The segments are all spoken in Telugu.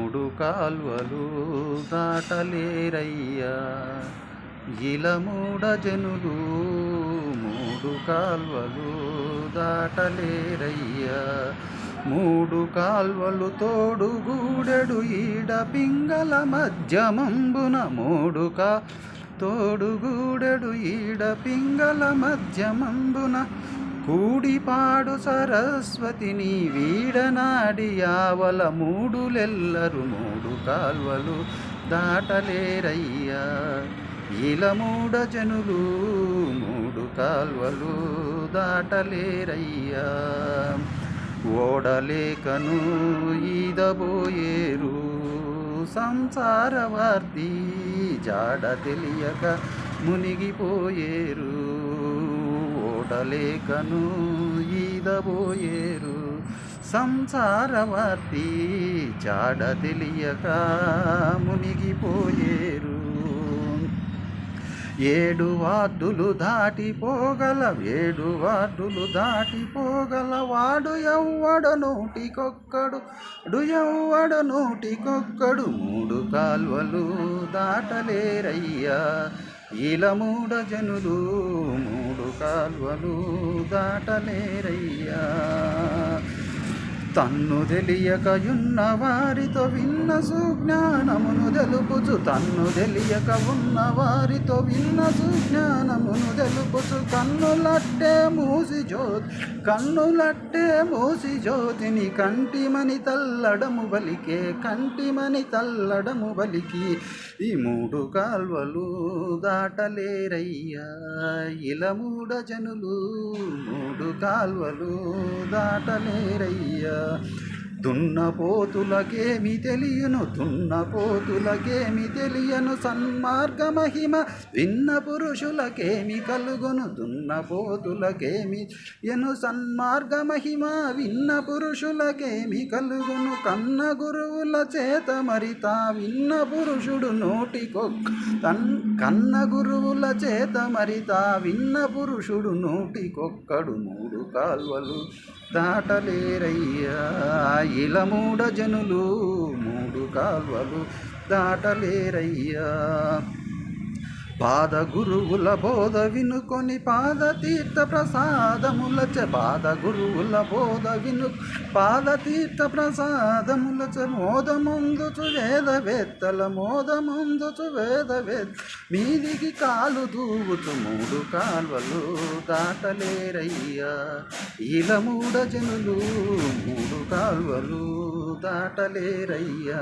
మూడు కాల్వలు దాటలేరయ్యా ఇలమూడ జనులు మూడు కాల్వలు దాటలేరయ్యా మూడు కాల్వలు తోడుగూడెడు ఈడ పింగళ మధ్యమంబున తోడుగూడెడు ఈడ పింగళ మధ్యమంబున కూడిపాడు సరస్వతిని వీడనాడి ఆవల మూడులెల్లరు మూడు కాల్వలు దాటలేరయ్యా ఇలమూడ జనులు మూడు కాల్వలు దాటలేరయ్యా ఓడలేకను ఈదబోయేరు సంసారవార్తి జాడ తెలియక మునిగిపోయేరు ఓడలేకను ఈదబోయేరు సంసారవార్తి జాడ తెలియక మునిగిపోయేరు ఏడు వార్డులు దాటిపోగల వాడు ఎవ్వడు నూటికొక్కడు మూడు కాల్వలు దాటలేరయ్యా ఇలమూడ జనులు మూడు కాల్వలు దాటలేరయ్యా తన్ను తెలియకయున్న వారితో విన్న సుజ్ఞానమును తెలుపుచు కన్నులట్టే మూసి జ్యోతిని కంటిమని తల్లడము బలికి ఈ మూడు కాల్వలు దాటలేరయ్యా ఇలమూడ జనులు మూడు కాల్వలు దాటలేరయ్యా దున్నపోతులకేమి తెలియను సన్మార్గ మహిమ విన్న పురుషులకేమి కలుగును సన్మార్గ మహిమ విన్న పురుషులకేమి కలుగును కన్న గురువుల చేత మరితా విన్న పురుషుడు నోటికొక్కడు మూడు కాల్వలు దాటలేరయ్యా ఇలమూడ జనులు మూడు కాల్వలు దాటలేరయ్యా పాద గురువుల బోధ వినుకొని పాదతీర్థ ప్రసాదములచ మోదముందుచు వేదవేత్తల మీదికి కాలు దూవుచు మూడు కాల్వలు దాటలేరయ్యా ఇలమూడ జనులు మూడు కాల్వలు దాటలేరయ్యా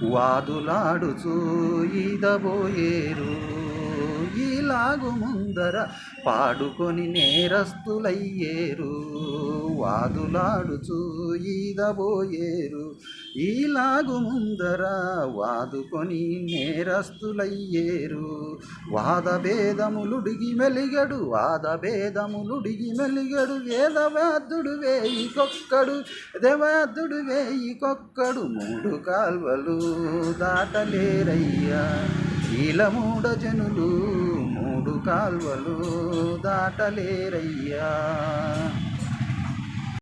వాదులాడుచు ఈదబోయేరు ఈలాగు ముందర పాడుకొని నేరస్తులయ్యేరు వాదులాడుచు ఈదబోయేరు ఈలాగు ముందర వాదుకొని నేరస్తులయ్యేరు వాదభేదములుడిగి మెలిగడు వేదవాదుడు వేయికొక్కడు మూడు కాల్వలు దాటలేరయ్యా ఇలమూడ జనులు మూడు కాల్వలు దాటలేరయ్యా